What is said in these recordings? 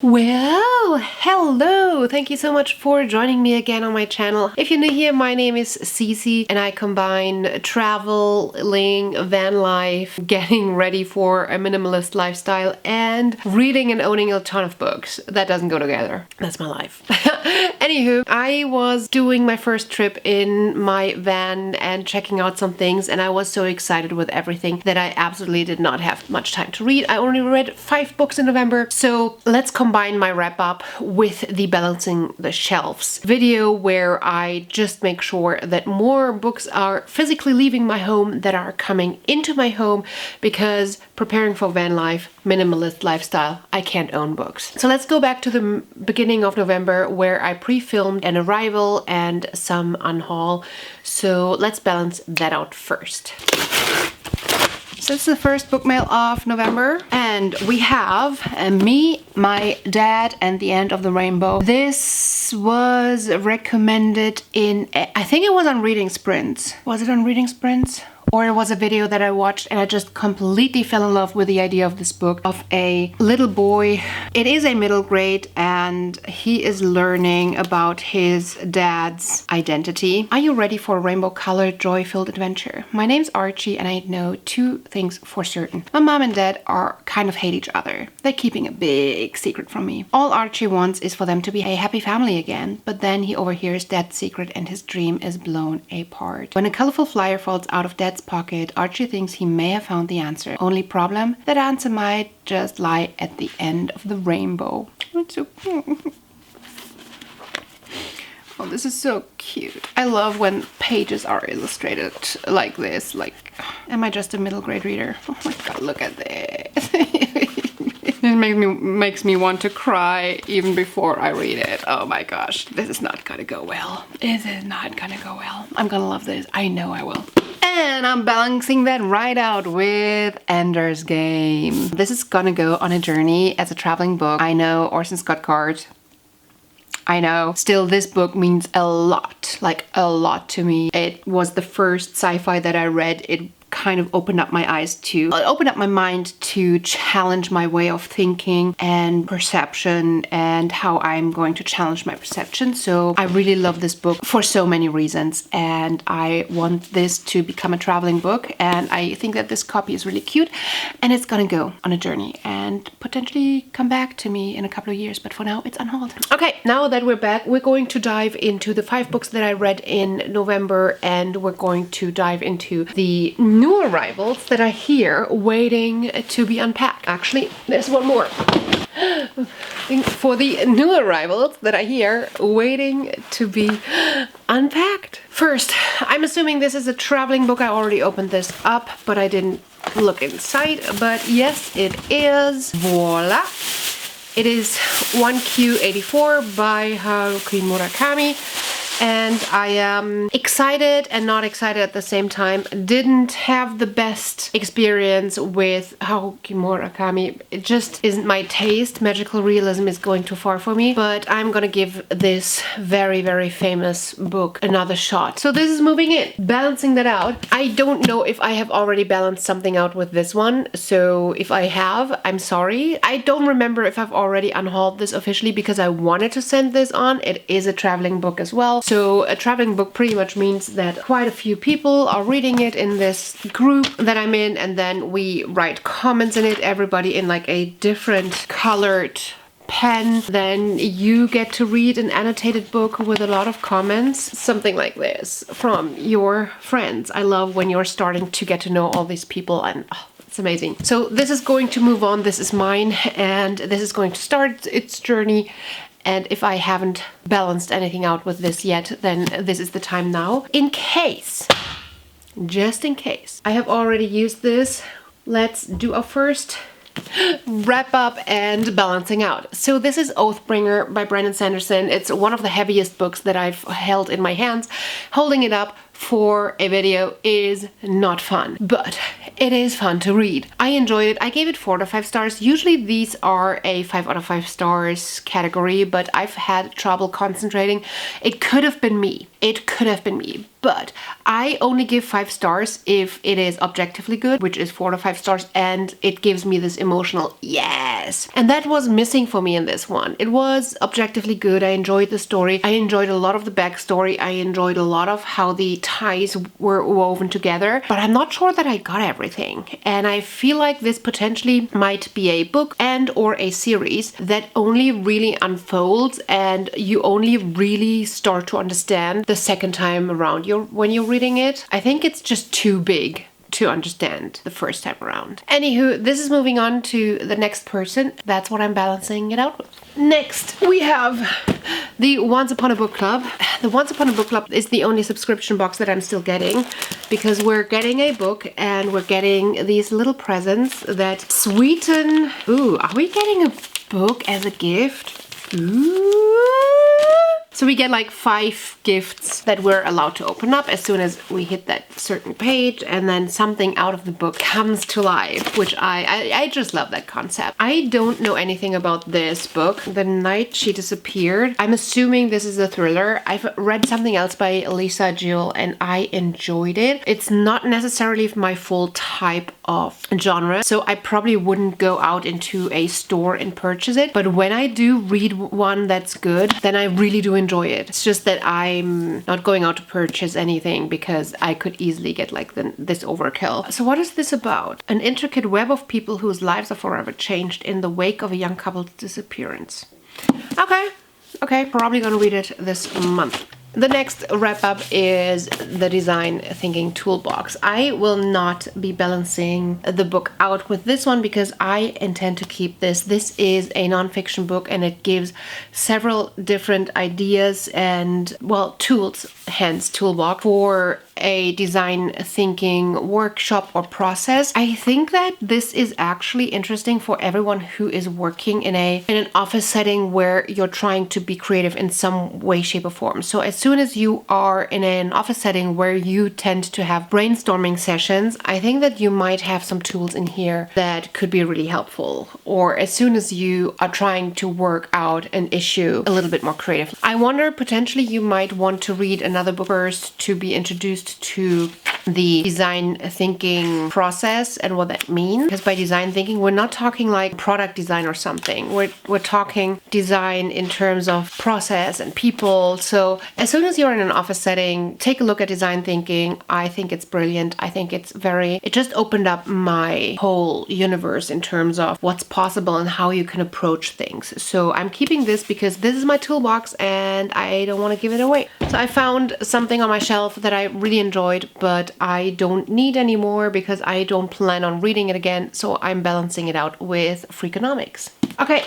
Well, hello! Thank you so much for joining me again on my channel. If you're new here, my name is Cece and I combine traveling, van life, getting ready for a minimalist lifestyle, and reading and owning a ton of books. That doesn't go together. That's my life. Anywho, I was doing my first trip in my van and checking out some things, and I was so excited with everything that I absolutely did not have much time to read. I only read 5 books in November, so let's combine my wrap up with the balancing the shelves video, where I just make sure that more books are physically leaving my home that are coming into my home, because preparing for van life, minimalist lifestyle, I can't own books. So let's go back to the beginning of November, where I pre-filmed an arrival and some unhaul. So let's balance that out first. So it's the first book mail of November, and we have Me, My Dad, and the End of the Rainbow. This was recommended in, I think it was on Reading Sprints. Was it on Reading Sprints? Or it was a video that I watched and I just completely fell in love with the idea of this book, of a little boy. It is a middle grade and he is learning about his dad's identity. Are you ready for a rainbow-colored, joy-filled adventure? My name's Archie and I know 2 things for certain. My mom and dad kind of hate each other. They're keeping a big secret from me. All Archie wants is for them to be a happy family again, but then he overhears Dad's secret and his dream is blown apart. When a colorful flyer falls out of Dad's pocket, Archie thinks he may have found the answer. Only problem, that answer might just lie at the end of the rainbow. It's so oh, this is so cute. I love when pages are illustrated like this. Like, am I just a middle grade reader? Oh my god, look at this. It makes me want to cry even before I read it. Oh my gosh, this is not gonna go well. This is not gonna go well. I'm gonna love this. I know I will. And I'm balancing that right out with Ender's Game. This is gonna go on a journey as a traveling book. I know, Orson Scott Card. I know. Still, this book means a lot, like a lot to me. It was the first sci-fi that I read. It kind of opened up my mind to challenge my way of thinking and perception, and how I'm going to challenge my perception. So I really love this book for so many reasons, and I want this to become a traveling book, and I think that this copy is really cute, and it's gonna go on a journey and potentially come back to me in a couple of years, but for now it's unhauled. Okay, now that we're back, we're going to dive into the 5 books that I read in November, and we're going to dive into the new arrivals that are here waiting to be unpacked. Actually, there's one more. For the new arrivals that are here waiting to be unpacked. First, I'm assuming this is a traveling book. I already opened this up, but I didn't look inside. But yes, it is. Voila! It is 1Q84 by Haruki Murakami. And I am excited and not excited at the same time. Didn't have the best experience with Haruki Murakami. It just isn't my taste. Magical realism is going too far for me. But I'm gonna give this very, very famous book another shot. So this is moving in. Balancing that out. I don't know if I have already balanced something out with this one. So if I have, I'm sorry. I don't remember if I've already unhauled this officially, because I wanted to send this on. It is a traveling book as well. So a traveling book pretty much means that quite a few people are reading it in this group that I'm in, and then we write comments in it, everybody in like a different colored pen. Then you get to read an annotated book with a lot of comments, something like this, from your friends. I love when you're starting to get to know all these people, and it's amazing. So this is going to move on. This is mine, and this is going to start its journey. And if I haven't balanced anything out with this yet, then this is the time now. In case, just in case, I have already used this, let's do our first wrap up and balancing out. So this is Oathbringer by Sanderson. It's one of the heaviest books that I've held in my hands. Holding it up for a video is not fun, but It is fun to read. I enjoyed it. I gave it 4 out of 5 stars. Usually these are a 5 out of 5 stars category, but I've had trouble concentrating. It could have been me. It could have been me. But I only give 5 stars if it is objectively good, which is 4 out of 5 stars, and it gives me this emotional yes. And that was missing for me in this one. It was objectively good. I enjoyed the story. I enjoyed a lot of the backstory. I enjoyed a lot of how the ties were woven together, but I'm not sure that I got everything. And I feel like this potentially might be a book and or a series that only really unfolds and you only really start to understand the second time around when you're reading it. I think it's just too big to understand the first time around. Anywho, this is moving on to the next person. That's what I'm balancing it out with. Next, we have the Once Upon a Book Club. The Once Upon a Book Club is the only subscription box that I'm still getting because we're getting a book and we're getting these little presents that sweeten. Ooh, are we getting a book as a gift? Ooh. So we get like 5 gifts that we're allowed to open up as soon as we hit that certain page, and then something out of the book comes to life, which I just love that concept. I don't know anything about this book, The Night She Disappeared. I'm assuming this is a thriller. I've read something else by Lisa Jewell and I enjoyed it. It's not necessarily my full type of genre, so I probably wouldn't go out into a store and purchase it. But when I do read one that's good, then I really do enjoy it. It's just that I'm not going out to purchase anything because I could easily get like this overkill. So what is this about? An intricate web of people whose lives are forever changed in the wake of a young couple's disappearance. Okay, probably gonna read it this month. The next wrap up is the Design Thinking Toolbox. I will not be balancing the book out with this one because I intend to keep this. This is a nonfiction book and it gives several different ideas and, well, tools, hence Toolbox, for a design thinking workshop or process. I think that this is actually interesting for everyone who is working in an office setting where you're trying to be creative in some way, shape, or form. So as soon as you are in an office setting where you tend to have brainstorming sessions, I think that you might have some tools in here that could be really helpful. Or as soon as you are trying to work out an issue a little bit more creative. I wonder, potentially you might want to read another book first to be introduced to the design thinking process and what that means. Because by design thinking, we're not talking like product design or something. We're talking design in terms of process and people. So as soon as you're in an office setting, take a look at design thinking. I think it's brilliant. I think it just opened up my whole universe in terms of what's possible and how you can approach things. So I'm keeping this because this is my toolbox and I don't want to give it away. So I found something on my shelf that I really enjoyed, but I don't need anymore because I don't plan on reading it again. So I'm balancing it out with Freakonomics. Okay,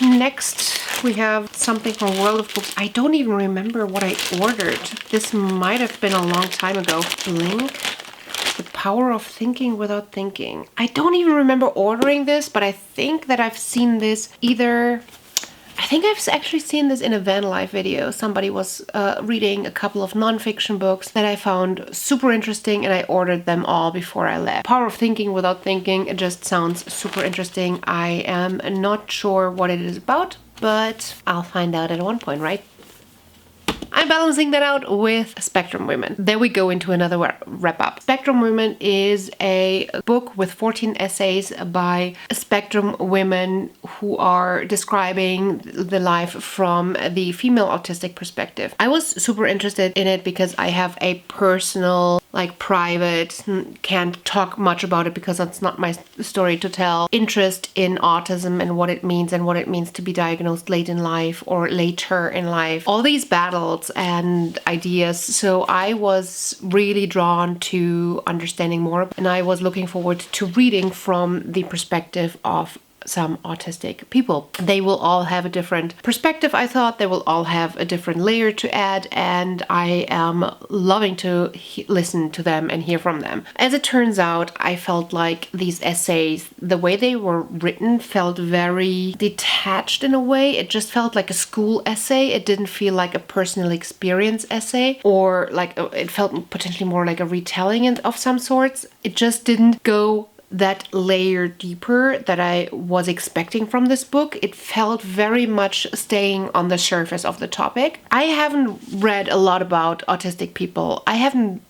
next we have something from World of Books. I don't even remember what I ordered. This might have been a long time ago. Blink. The Power of Thinking Without Thinking. I don't even remember ordering this, but I think that I've seen this I think I've actually seen this in a van life video. Somebody was reading a couple of non-fiction books that I found super interesting and I ordered them all before I left. Power of Thinking Without Thinking, it just sounds super interesting. I am not sure what it is about, but I'll find out at one point, right? I'm balancing that out with Spectrum Women. There we go into another wrap up. Spectrum Women is a book with 14 essays by Spectrum women who are describing the life from the female autistic perspective. I was super interested in it because I have a personal, private, can't talk much about it because that's not my story to tell, interest in autism and what it means to be diagnosed late in life or later in life. All these battles and ideas. So I was really drawn to understanding more and I was looking forward to reading from the perspective of some autistic people. They will all have a different perspective, I thought. They will all have a different layer to add, and I am loving to listen to them and hear from them. As it turns out, I felt like these essays, the way they were written, felt very detached in a way. It just felt like a school essay. It didn't feel like a personal experience essay, or like it felt potentially more like a retelling of some sorts. It just didn't go that layer deeper that I was expecting from this book. It felt very much staying on the surface of the topic. I haven't read a lot about autistic people. I haven't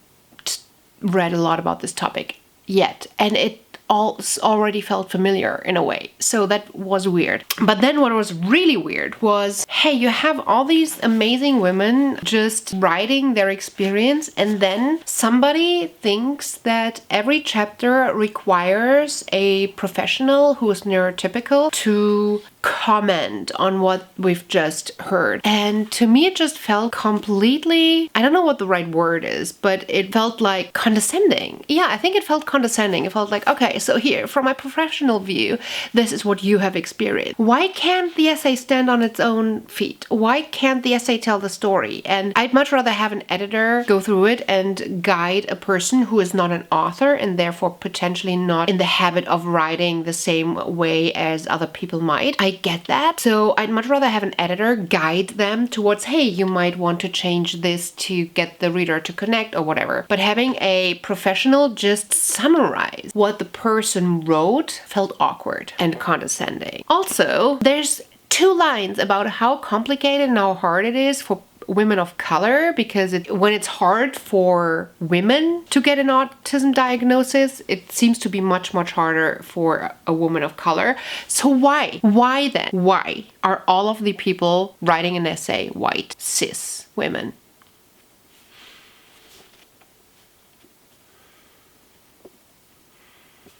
read a lot about this topic yet, and it already felt familiar in a way. So that was weird. But then what was really weird was, hey, you have all these amazing women just writing their experience, and then somebody thinks that every chapter requires a professional who is neurotypical to comment on what we've just heard. And to me, it just felt completely, I don't know what the right word is, but it felt like condescending. Yeah, I think it felt condescending. It felt like, okay, so here, from my professional view, this is what you have experienced. Why can't the essay stand on its own feet? Why can't the essay tell the story? And I'd much rather have an editor go through it and guide a person who is not an author and therefore potentially not in the habit of writing the same way as other people might. I get that. So I'd much rather have an editor guide them towards, hey, you might want to change this to get the reader to connect or whatever. But having a professional just summarize what the person wrote felt awkward and condescending. Also, there's 2 lines about how complicated and how hard it is for women of color, because when it's hard for women to get an autism diagnosis, it seems to be much harder for a woman of color. So why then? Why are all of the people writing an essay white, cis women?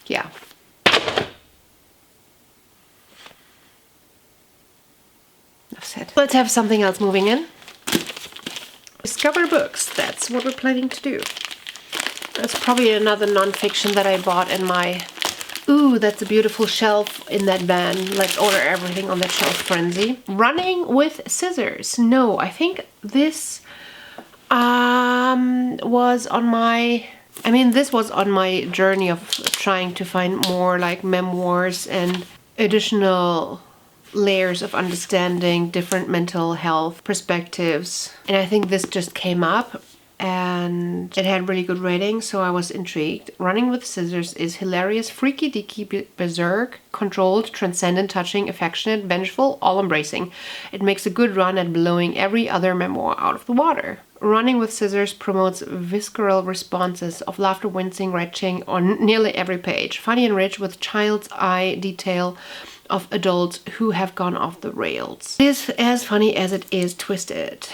Yeah. Enough said. Let's have something else moving in. Discover books. That's what we're planning to do. That's probably another non-fiction that I bought in my... Ooh, that's a beautiful shelf in that van. Let's order everything on that shelf frenzy. Running with Scissors. No, I think this was on my... this was on my journey of trying to find more like memoirs and additional layers of understanding different mental health perspectives. And I think this just came up and it had really good ratings, so I was intrigued. Running with Scissors is hilarious, freaky deaky, berserk, controlled, transcendent, touching, affectionate, vengeful, all-embracing. It makes a good run at blowing every other memoir out of the water. Running with Scissors promotes visceral responses of laughter, wincing, retching on nearly every page. Funny and rich with child's eye detail of adults who have gone off the rails. It is as funny as it is twisted.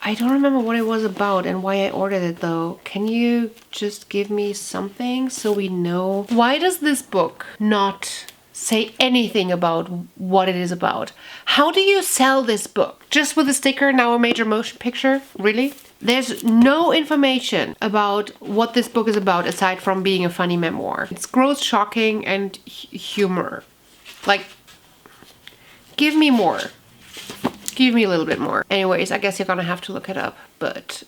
I don't remember what it was about and why I ordered it though. Can you just give me something so we know? Why does this book not say anything about what it is about? How do you sell this book? Just with a sticker, now a major motion picture? Really? There's no information about what this book is about aside from being a funny memoir. It's gross, shocking, and humor. Like, give me more. Give me a little bit more. Anyways, I guess you're gonna have to look it up, but...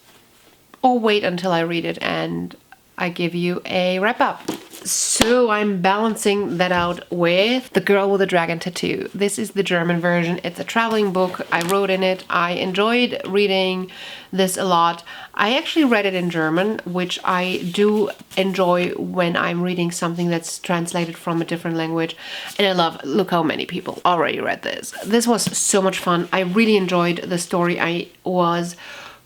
or wait until I read it and I give you a wrap up. So I'm balancing that out with The Girl with the Dragon Tattoo. This is the German version. It's a traveling book. I wrote in it. I enjoyed reading this a lot. I actually read it in German, which I do enjoy when I'm reading something that's translated from a different language. And I love, look how many people already read this. This was so much fun. I really enjoyed the story. I was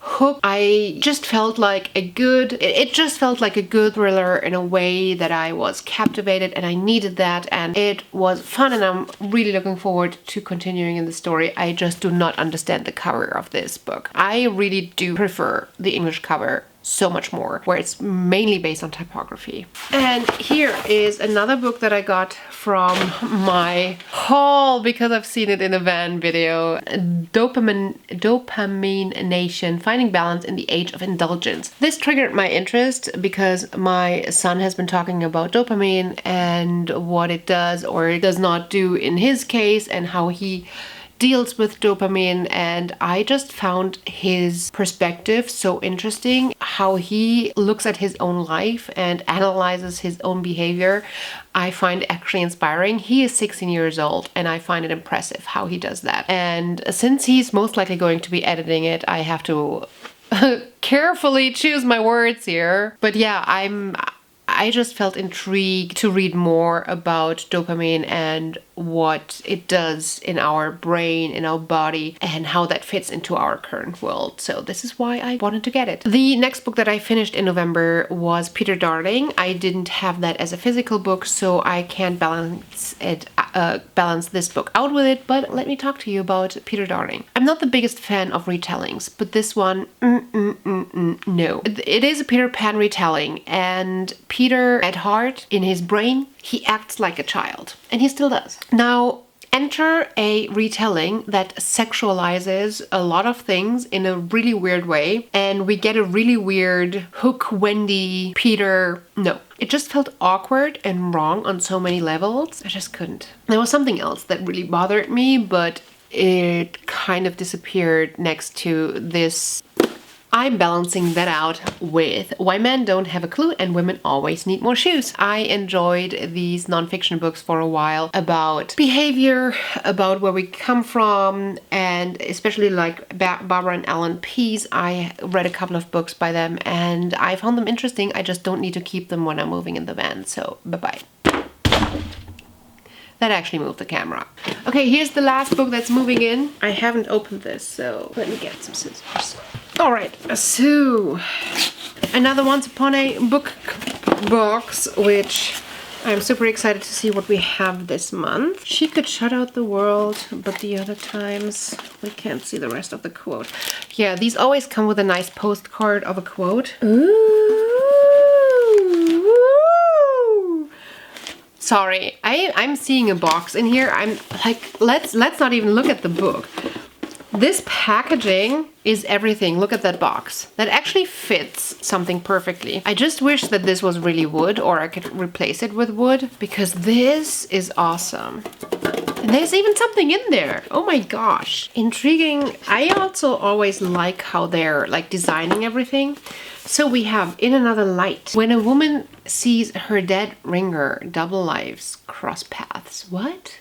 hooked. I just felt like it just felt like a good thriller in a way that I was captivated, and I needed that, and it was fun, and I'm really looking forward to continuing in the story. I just do not understand the cover of this book. I really do prefer the English cover so much more, where it's mainly based on typography. And here is another book that I got from my haul because I've seen it in a van video. Dopamine Nation, Finding Balance in the Age of Indulgence. This triggered my interest because my son has been talking about dopamine and what it does or it does not do in his case, and how he deals with dopamine, and I just found his perspective so interesting, how he looks at his own life and analyzes his own behavior. I find actually inspiring. He is 16 years old and I find it impressive how he does that. And since he's most likely going to be editing it, I have to carefully choose my words here. But yeah, I just felt intrigued to read more about dopamine and what it does in our brain, in our body, and how that fits into our current world. So this is why I wanted to get it. The next book that I finished in November was Peter Darling. I didn't have that as a physical book, so I can't balance this book out with it, but let me talk to you about Peter Darling. I'm not the biggest fan of retellings, but this one, no. It is a Peter Pan retelling, and Peter at heart, in his brain, he acts like a child, and he still does. Now, enter a retelling that sexualizes a lot of things in a really weird way, and we get a really weird Hook, Wendy, Peter. No, it just felt awkward and wrong on so many levels. I just couldn't. There was something else that really bothered me, but it kind of disappeared next to this. I'm balancing that out with Why Men Don't Have a Clue and Women Always Need More Shoes. I enjoyed these nonfiction books for a while about behavior, about where we come from, and especially like Barbara and Alan Pease. I read a couple of books by them and I found them interesting. I just don't need to keep them when I'm moving in the van, so bye-bye. That actually moved the camera. Okay, here's the last book that's moving in. I haven't opened this, so let me get some scissors. All right, so another Once Upon a Book box, which I'm super excited to see what we have this month. She could shut out the world, but the other times we can't see the rest of the quote. Yeah, these always come with a nice postcard of a quote. Ooh. Sorry, I'm seeing a box in here. I'm like, let's not even look at the book. This packaging is everything. Look at that box. That actually fits something perfectly. I just wish that this was really wood, or I could replace it with wood, because this is awesome. And there's even something in there. Oh my gosh. Intriguing. I also always like how they're like designing everything. So we have In Another Light. When a woman sees her dead ringer, double lives cross paths. What?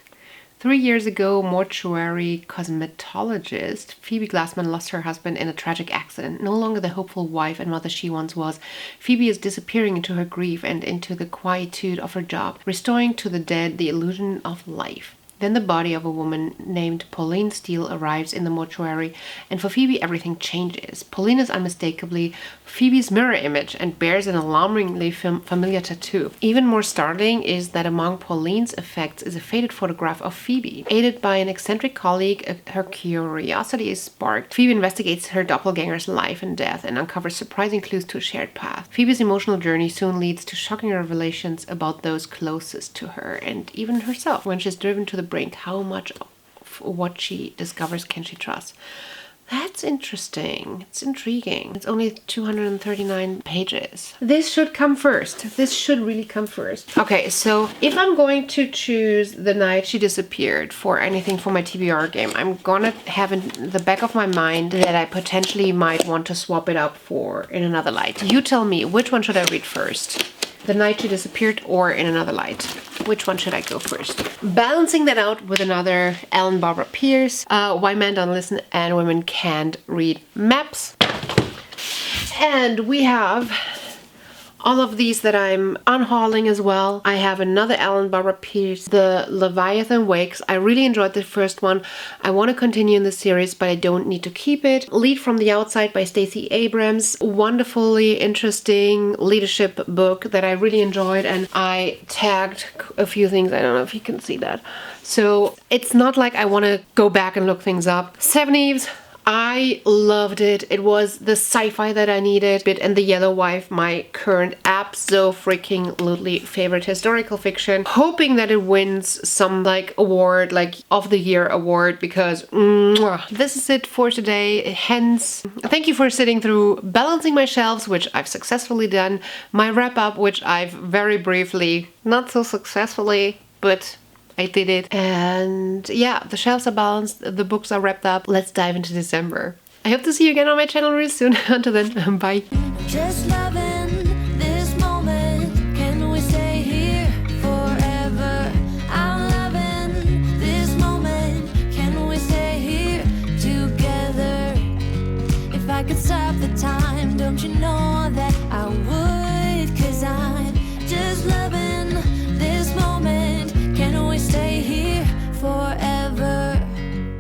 3 years ago, mortuary cosmetologist Phoebe Glassman lost her husband in a tragic accident. No longer the hopeful wife and mother she once was, Phoebe is disappearing into her grief and into the quietude of her job, restoring to the dead the illusion of life. Then the body of a woman named Pauline Steele arrives in the mortuary, and for Phoebe everything changes. Pauline is unmistakably Phoebe's mirror image and bears an alarmingly familiar tattoo. Even more startling is that among Pauline's effects is a faded photograph of Phoebe. Aided by an eccentric colleague, her curiosity is sparked. Phoebe investigates her doppelganger's life and death and uncovers surprising clues to a shared path. Phoebe's emotional journey soon leads to shocking revelations about those closest to her and even herself. When she's driven to the brink, how much of what she discovers can she trust? That's interesting. It's intriguing. It's only 239 pages. This should come first. This should really come first. Okay, so if I'm going to choose The Night She Disappeared for anything for my TBR game, I'm gonna have in the back of my mind that I potentially might want to swap it up for In Another Light. You tell me, which one should I read first? The Night She Disappeared or In Another Light? Which one should I go first? Balancing that out with another Ellen Barbara Pierce, Why Men Don't Listen and Women Can't Read Maps. And we have all of these that I'm unhauling as well. I have another Ellen Barbara Pierce, The Leviathan Wakes. I really enjoyed the first one. I want to continue in the series, but I don't need to keep it. Lead from the Outside by Stacey Abrams. Wonderfully interesting leadership book that I really enjoyed, and I tagged a few things. I don't know if you can see that. So it's not like I want to go back and look things up. Seven Eves, I loved it. It was the sci-fi that I needed. And The Yellow Wife, my current abso-freaking-lutely favorite historical fiction. Hoping that it wins some like award, like of the year award, because this is it for today. Hence, thank you for sitting through balancing my shelves, which I've successfully done. My wrap-up, which I've very briefly, not so successfully, but I did it. And yeah, the shelves are balanced, the books are wrapped up. Let's dive into December. I hope to see you again on my channel really soon. Until then, bye. Just loving this moment. Can we stay here forever? I'm loving this moment. Can we stay here together? If I could stop the time, don't you know?